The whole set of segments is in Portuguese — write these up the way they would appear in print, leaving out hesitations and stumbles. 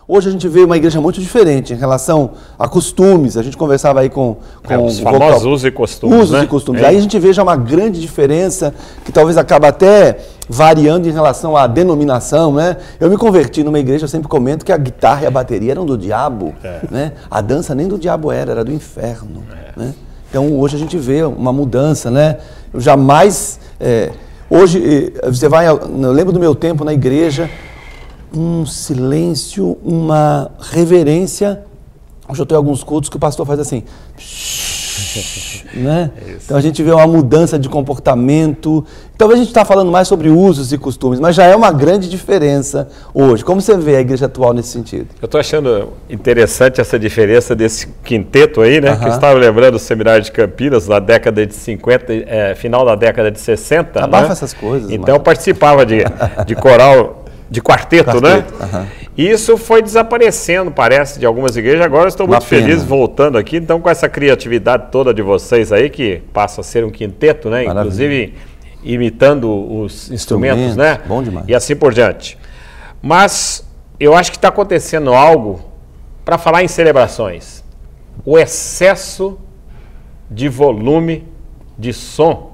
Hoje a gente vê uma igreja muito diferente em relação a costumes. A gente conversava aí com os famosos usos e costumes. Usos e costumes. Aí a gente vê já uma grande diferença, que talvez acaba até variando em relação à denominação, né? Eu me converti numa igreja, eu sempre comento que a guitarra e a bateria eram do diabo, né? A dança nem do diabo era do inferno, né? Então hoje a gente vê uma mudança, né? Eu jamais... hoje, você vai... Eu lembro do meu tempo na igreja... um silêncio, uma reverência. Hoje eu tenho alguns cultos que o pastor faz assim, né? Então a gente vê uma mudança de comportamento. Talvez a gente está falando mais sobre usos e costumes, mas já é uma grande diferença hoje. Como você vê a igreja atual nesse sentido? Eu estou achando interessante essa diferença desse quinteto aí, né? Que eu estava lembrando do seminário de Campinas, na década de 50, final da década de 60. Abafa, né? Essas coisas. Então eu participava de coral... de quarteto, né? Isso foi desaparecendo, parece, de algumas igrejas. Agora eu estou muito feliz voltando aqui. Então, com essa criatividade toda de vocês aí, que passa a ser um quinteto, né? Maravilha. Inclusive imitando os instrumentos, né? Bom demais. E assim por diante. Mas eu acho que está acontecendo algo, para falar em celebrações, o excesso de volume de som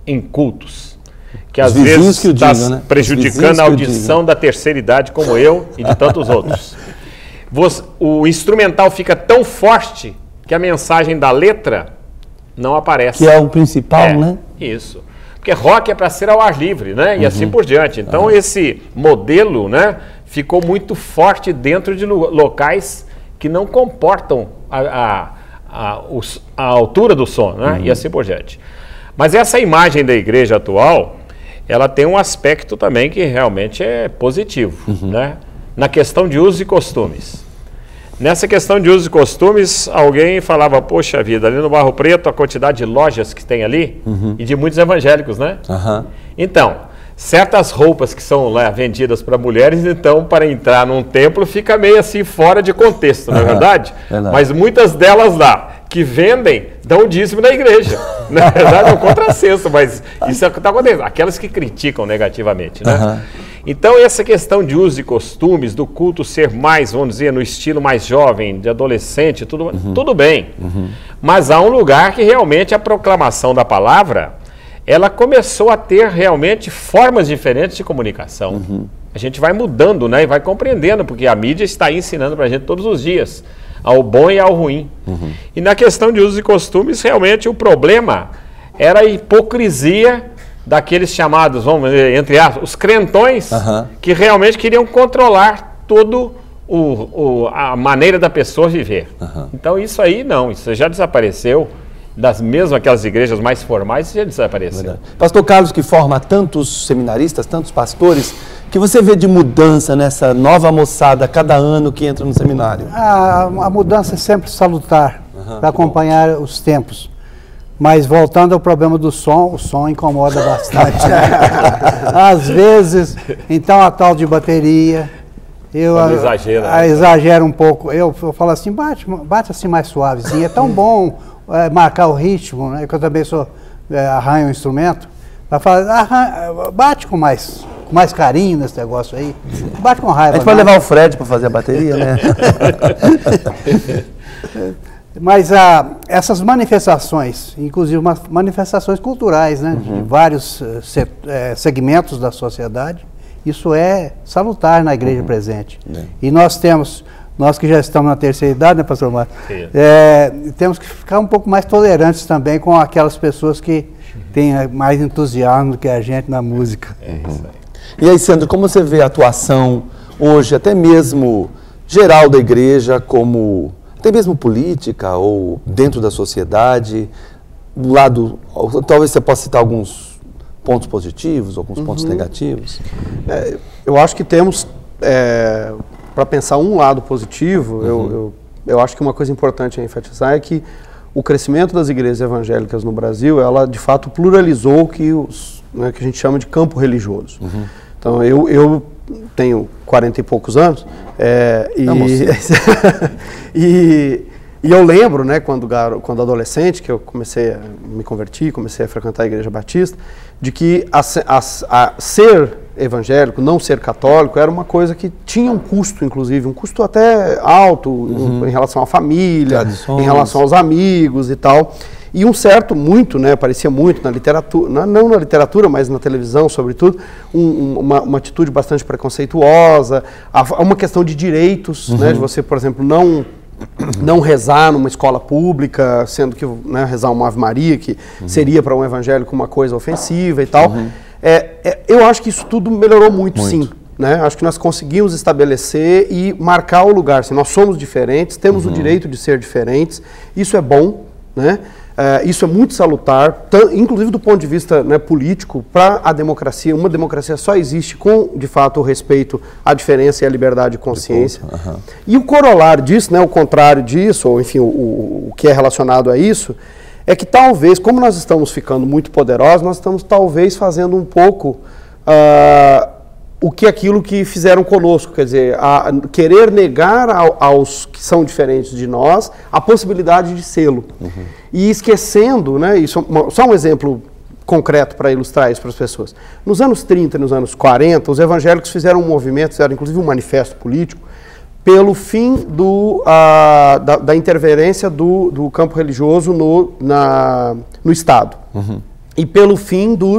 em cultos. Que às vezes está prejudicando a audição da terceira idade, como eu e de tantos outros. O instrumental fica tão forte que a mensagem da letra não aparece. Que é o principal, né? Isso. Porque rock é para ser ao ar livre, né? E assim por diante. Então esse modelo, né, ficou muito forte dentro de locais que não comportam a altura do som, né? E assim por diante. Mas essa imagem da igreja atual... ela tem um aspecto também que realmente é positivo, né? Na questão de usos e costumes. Nessa questão de usos e costumes, alguém falava, poxa vida, ali no Barro Preto, a quantidade de lojas que tem ali, e de muitos evangélicos, né? Então, certas roupas que são lá vendidas para mulheres, então, para entrar num templo, fica meio assim fora de contexto, não é verdade? Mas muitas delas lá, que vendem, dão o dízimo na igreja. Na verdade, é um contrassenso, mas isso está acontecendo. Aquelas que criticam negativamente, né? Então, essa questão de usos e costumes, do culto ser mais, vamos dizer, no estilo mais jovem, de adolescente, tudo bem. Mas há um lugar que realmente a proclamação da palavra, ela começou a ter realmente formas diferentes de comunicação. A gente vai mudando, né? E vai compreendendo, porque a mídia está aí ensinando para a gente todos os dias. Ao bom e ao ruim. E na questão de usos e costumes, realmente o problema era a hipocrisia daqueles chamados, vamos dizer, entre aspas, os crentões, que realmente queriam controlar todo a maneira da pessoa viver. Então isso aí não, isso já desapareceu. Mesmo aquelas igrejas mais formais, isso já desapareceu. Verdade. Pastor Carlos, que forma tantos seminaristas, tantos pastores, que você vê de mudança nessa nova moçada cada ano que entra no seminário? A mudança é sempre salutar, para acompanhar os tempos. Mas voltando ao problema do som, o som incomoda bastante. Às vezes, então a tal de bateria, eu exagero um pouco. Eu falo assim, bate assim mais suavezinho, é tão bom marcar o ritmo, né? Que eu também arranho o instrumento. Bate com mais carinho nesse negócio aí. Bate com raiva. A gente pode levar o Fred para fazer a bateria, né? Mas essas manifestações, inclusive manifestações culturais, né? De vários segmentos da sociedade, isso é salutar na igreja presente. E nós que já estamos na terceira idade, né, pastor Márcio? Temos que ficar um pouco mais tolerantes também com aquelas pessoas que têm mais entusiasmo do que a gente na música. Isso aí. E aí, Sandro, como você vê a atuação hoje, até mesmo geral da igreja, como até mesmo política ou dentro da sociedade, do lado, talvez você possa citar alguns pontos positivos, alguns pontos negativos? Eu acho que temos, para pensar um lado positivo, eu acho que uma coisa importante a enfatizar é que o crescimento das igrejas evangélicas no Brasil, ela de fato pluralizou que a gente chama de campo religioso. Então eu tenho 40 e poucos anos e eu lembro, né, quando adolescente, que eu me converti, comecei a frequentar a Igreja Batista, de que ser evangélico, não ser católico, era uma coisa que tinha um custo, inclusive, um custo até alto em relação à família, Tradições. em relação aos amigos e tal. E um certo, muito, né, parecia muito na literatura, não na literatura, mas na televisão, sobretudo, uma atitude bastante preconceituosa, uma questão de direitos, né, de você, por exemplo, não rezar numa escola pública, sendo que, né, rezar uma Ave Maria, que seria para um evangélico uma coisa ofensiva e tal. Eu acho que isso tudo melhorou muito. Sim. Né? Acho que nós conseguimos estabelecer e marcar o lugar. Assim, nós somos diferentes, temos o direito de ser diferentes, isso é bom, né? Isso é muito salutar, inclusive do ponto de vista, né, político, para a democracia. Uma democracia só existe com, de fato, o respeito à diferença e à liberdade de consciência. E o corolário disso, né, o contrário disso, ou enfim, o que é relacionado a isso, é que talvez, como nós estamos ficando muito poderosos, nós estamos talvez fazendo um pouco aquilo que fizeram conosco, quer dizer, querer negar aos que são diferentes de nós a possibilidade de sê-lo. E esquecendo, né, isso, só um exemplo concreto para ilustrar isso para as pessoas. Nos anos 30 e nos anos 40, os evangélicos fizeram um movimento, fizeram inclusive um manifesto político, pelo fim da interferência do campo religioso no Estado. E pelo fim do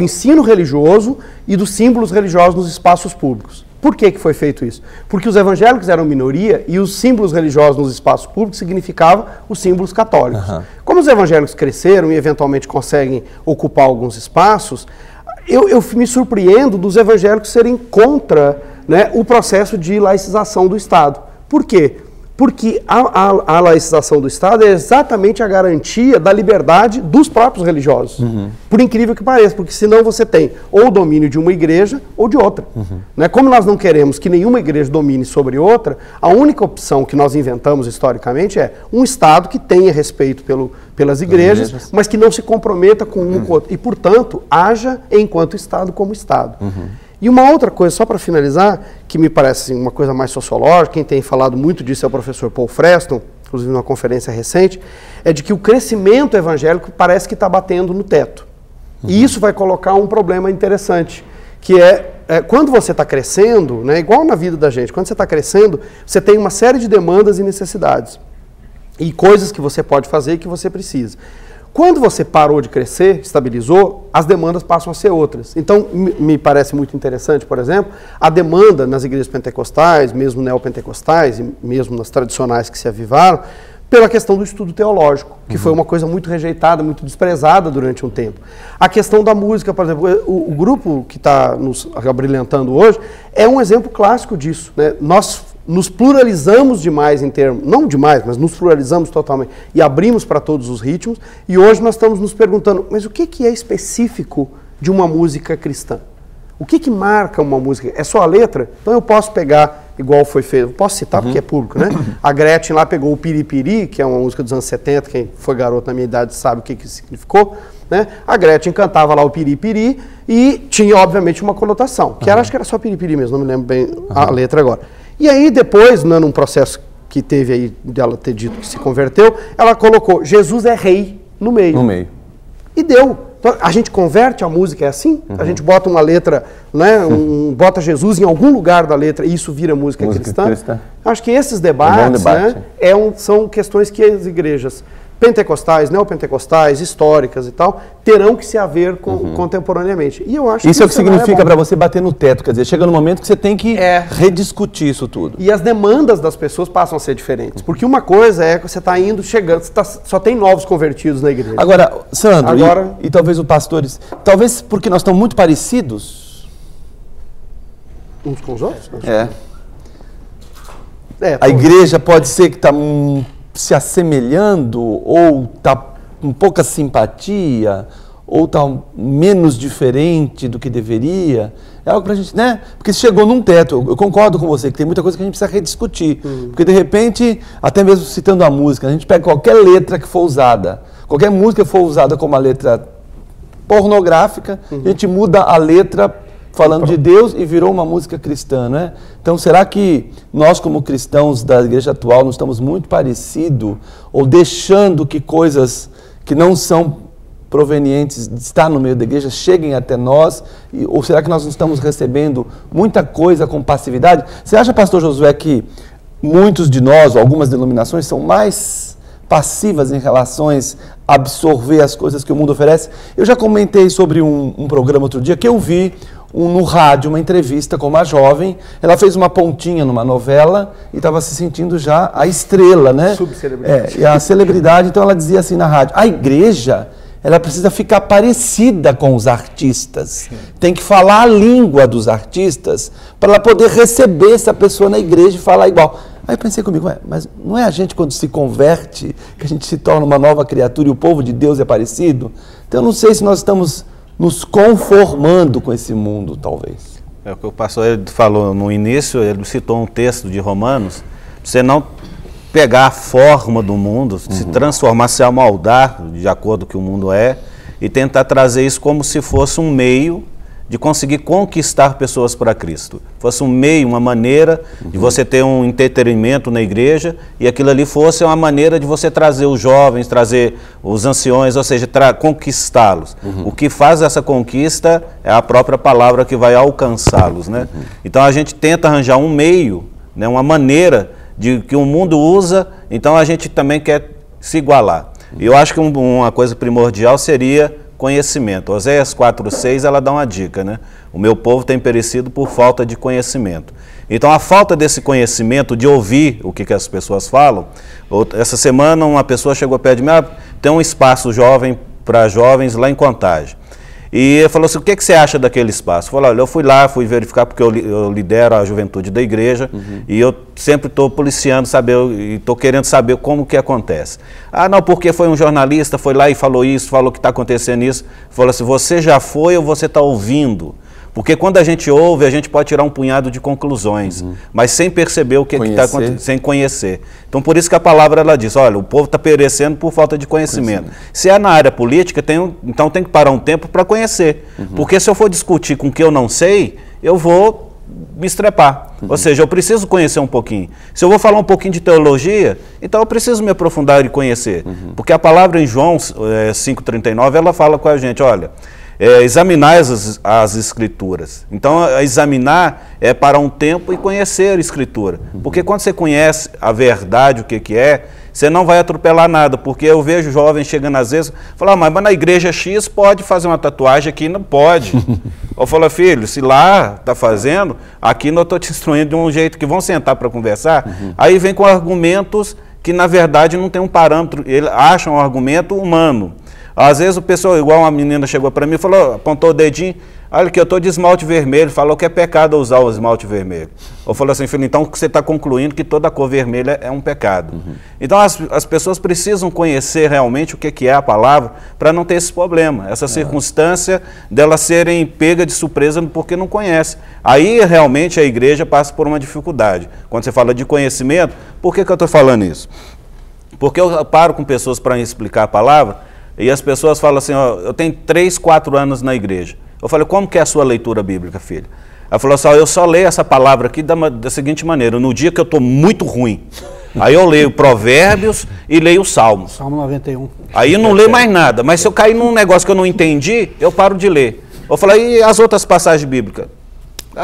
ensino religioso e dos símbolos religiosos nos espaços públicos. Por que foi feito isso? Porque os evangélicos eram minoria e os símbolos religiosos nos espaços públicos significavam os símbolos católicos. Como os evangélicos cresceram e eventualmente conseguem ocupar alguns espaços, eu me surpreendo dos evangélicos serem contra, né, o processo de laicização do Estado. Por quê? Porque a laicização do Estado é exatamente a garantia da liberdade dos próprios religiosos. Por incrível que pareça, porque senão você tem ou o domínio de uma igreja ou de outra. Né? Como nós não queremos que nenhuma igreja domine sobre outra, a única opção que nós inventamos historicamente é um Estado que tenha respeito pelas igrejas, mas que não se comprometa com um com o outro. E, portanto, haja enquanto Estado como Estado. E uma outra coisa, só para finalizar, que me parece assim, uma coisa mais sociológica, quem tem falado muito disso é o professor Paul Freston, inclusive numa conferência recente, é de que o crescimento evangélico parece que está batendo no teto. E isso vai colocar um problema interessante, que quando você está crescendo, né, igual na vida da gente, quando você está crescendo, você tem uma série de demandas e necessidades. E coisas que você pode fazer e que você precisa. Quando você parou de crescer, estabilizou, as demandas passam a ser outras. Então, me parece muito interessante, por exemplo, a demanda nas igrejas pentecostais, mesmo neopentecostais, e mesmo nas tradicionais que se avivaram, pela questão do estudo teológico, que foi uma coisa muito rejeitada, muito desprezada durante um tempo. A questão da música, por exemplo, o grupo que está nos abrilhantando hoje é um exemplo clássico disso, né? Nós nos pluralizamos demais em termos, não demais, mas nos pluralizamos totalmente e abrimos para todos os ritmos, e hoje nós estamos nos perguntando, mas o que é específico de uma música cristã? O que marca uma música? É só a letra? Então eu posso pegar, igual foi feito, posso citar porque é público, né? A Gretchen lá pegou o Piripiri, que é uma música dos anos 70, quem foi garoto na minha idade sabe o que significou, né? A Gretchen cantava lá o Piripiri e tinha, obviamente, uma conotação, que acho que era só Piripiri mesmo, não me lembro bem a letra agora. E aí depois, né, num processo que teve aí dela ter dito que se converteu, ela colocou Jesus é rei no meio. E deu. Então, a gente converte a música, é assim? A gente bota uma letra, né, bota Jesus em algum lugar da letra e isso vira música cristã? Acho que esses debates, né, são questões que as igrejas pentecostais, neopentecostais, históricas e tal, terão que se haver contemporaneamente. E eu acho isso é o que significa para você bater no teto, quer dizer, chega no momento que você tem que rediscutir isso tudo. E as demandas das pessoas passam a ser diferentes, porque uma coisa é que você está indo, chegando, só tem novos convertidos na igreja. Agora, Sandro, e talvez os pastores, talvez porque nós estamos muito parecidos uns com os outros? A igreja pode ser que está se assemelhando, ou está com pouca simpatia, ou está menos diferente do que deveria. É algo para a gente, né? Porque chegou num teto. Eu concordo com você que tem muita coisa que a gente precisa rediscutir. Porque de repente, até mesmo citando a música, a gente pega qualquer letra que for usada, qualquer música que for usada como uma letra pornográfica, a gente muda a letra falando de Deus e virou uma música cristã, né? Então, será que nós, como cristãos da igreja atual, não estamos muito parecidos ou deixando que coisas que não são provenientes de estar no meio da igreja cheguem até nós? Ou será que nós não estamos recebendo muita coisa com passividade? Você acha, pastor Josué, que muitos de nós, ou algumas denominações, são mais passivas em relação a absorver as coisas que o mundo oferece? Eu já comentei sobre um programa outro dia que eu vi no rádio, uma entrevista com uma jovem. Ela fez uma pontinha numa novela e estava se sentindo já a estrela, né? Subcelebridade. E a celebridade. Então ela dizia assim na rádio: a igreja, ela precisa ficar parecida com os artistas. Tem que falar a língua dos artistas para ela poder receber essa pessoa na igreja e falar igual. Aí eu pensei comigo, mas não é a gente quando se converte que a gente se torna uma nova criatura e o povo de Deus é parecido? Então eu não sei se nós estamos nos conformando com esse mundo, talvez. É o que o pastor ele falou no início, ele citou um texto de Romanos: você não pegar a forma do mundo, se transformar, se amoldar de acordo com o que o mundo é, e tentar trazer isso como se fosse um meio de conseguir conquistar pessoas para Cristo. Fosse um meio, uma maneira de você ter um entretenimento na igreja, e aquilo ali fosse uma maneira de você trazer os jovens, trazer os anciões, ou seja, conquistá-los. O que faz essa conquista é a própria palavra que vai alcançá-los, né? Então a gente tenta arranjar um meio, né, uma maneira de que o mundo usa, então a gente também quer se igualar. E eu acho que uma coisa primordial seria conhecimento. Oséias 4:6, ela dá uma dica, né? O meu povo tem perecido por falta de conhecimento. Então a falta desse conhecimento, de ouvir o que as pessoas falam. Essa semana uma pessoa chegou perto de mim: tem um espaço jovem para jovens lá em Contagem. E ele falou assim: o que você acha daquele espaço? Eu falei: olha, eu fui lá, fui verificar, porque eu lidero a juventude da igreja, e eu sempre estou policiando, e estou querendo saber como que acontece. Ah, não, porque foi um jornalista, foi lá e falou isso, falou que está acontecendo isso. Falou assim: você já foi ou você está ouvindo? Porque quando a gente ouve, a gente pode tirar um punhado de conclusões, mas sem perceber o que está acontecendo, sem conhecer. Então, por isso que a palavra ela diz: olha, o povo está perecendo por falta de conhecimento. Se é na área política, então tem que parar um tempo para conhecer. Porque se eu for discutir com o que eu não sei, eu vou me estrepar. Ou seja, eu preciso conhecer um pouquinho. Se eu vou falar um pouquinho de teologia, então eu preciso me aprofundar e conhecer. Porque a palavra em João 5,39, ela fala com a gente: olha, examinar as escrituras. Então, examinar é parar um tempo e conhecer a escritura. Porque quando você conhece a verdade, o que é, você não vai atropelar nada. Porque eu vejo jovens chegando às vezes, falar: mas na igreja X pode fazer uma tatuagem, aqui não pode. Eu falo: filho, se lá está fazendo, aqui não estou te instruindo de um jeito que vão sentar para conversar. Aí vem com argumentos que na verdade não tem um parâmetro, eles acham um argumento humano. Às vezes o pessoal, igual uma menina chegou para mim e falou, apontou o dedinho: olha que eu estou de esmalte vermelho, falou que é pecado usar o esmalte vermelho. Eu falei assim: filho, então você está concluindo que toda cor vermelha é um pecado. Então as pessoas precisam conhecer realmente o que é a palavra para não ter esse problema, essa circunstância delas serem pegas de surpresa porque não conhecem. Aí realmente a igreja passa por uma dificuldade. Quando você fala de conhecimento, por que eu estou falando isso? Porque eu paro com pessoas para explicar a palavra, e as pessoas falam assim: ó, eu tenho 3, 4 anos na igreja. Eu falei: como que é a sua leitura bíblica, filho? Ela falou assim: ó, eu só leio essa palavra aqui da seguinte maneira: no dia que eu estou muito ruim, aí eu leio Provérbios e leio Salmos. Salmo 91. Aí eu não leio mais nada, mas se eu cair num negócio que eu não entendi, eu paro de ler. Eu falei: e as outras passagens bíblicas?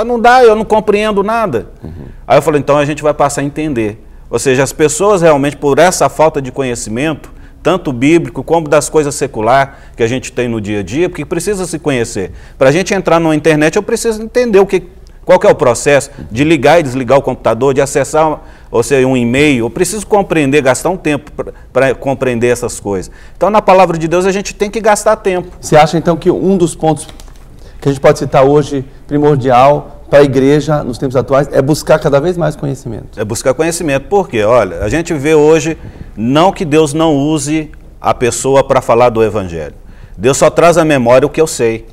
Não dá, eu não compreendo nada. Aí eu falei: então a gente vai passar a entender. Ou seja, as pessoas realmente, por essa falta de conhecimento, tanto bíblico como das coisas seculares que a gente tem no dia a dia, porque precisa se conhecer. Para a gente entrar na internet, eu preciso entender qual que é o processo de ligar e desligar o computador, de acessar, ou seja, um e-mail. Eu preciso compreender, gastar um tempo para compreender essas coisas. Então, na palavra de Deus, a gente tem que gastar tempo. Você acha, então, que um dos pontos que a gente pode citar hoje, primordial para a igreja, nos tempos atuais, é buscar cada vez mais conhecimento? É buscar conhecimento. Por quê? Olha, a gente vê hoje, não que Deus não use a pessoa para falar do evangelho. Deus só traz à memória o que eu sei.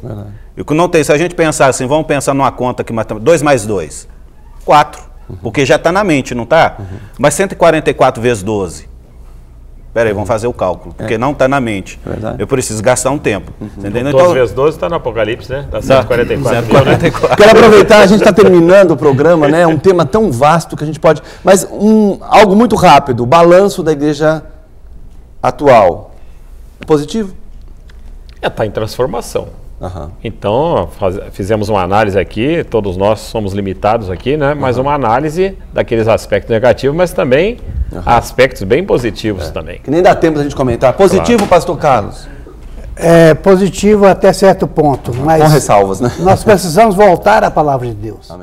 E o que não tem, se a gente pensar assim, vamos pensar numa conta que 2 mais 2, 4. Porque já está na mente, não está? Mas 144 vezes 12. Peraí, vamos fazer o cálculo, porque não está na mente. Eu preciso gastar um tempo. Entendeu? 12 vezes 12 está no Apocalipse, né? Dá 144. 144. Né? Quero aproveitar, a gente está terminando o programa, né? É um tema tão vasto que a gente pode... Mas algo muito rápido, o balanço da igreja atual. Positivo? Está em transformação. Aham. Então, fizemos uma análise aqui, todos nós somos limitados aqui, né? Mas uma análise daqueles aspectos negativos, mas também aspectos bem positivos também. Que nem dá tempo da gente comentar. Positivo, pastor Carlos? É positivo até certo ponto, mas Com ressalvas, né? nós precisamos voltar à palavra de Deus. Amém.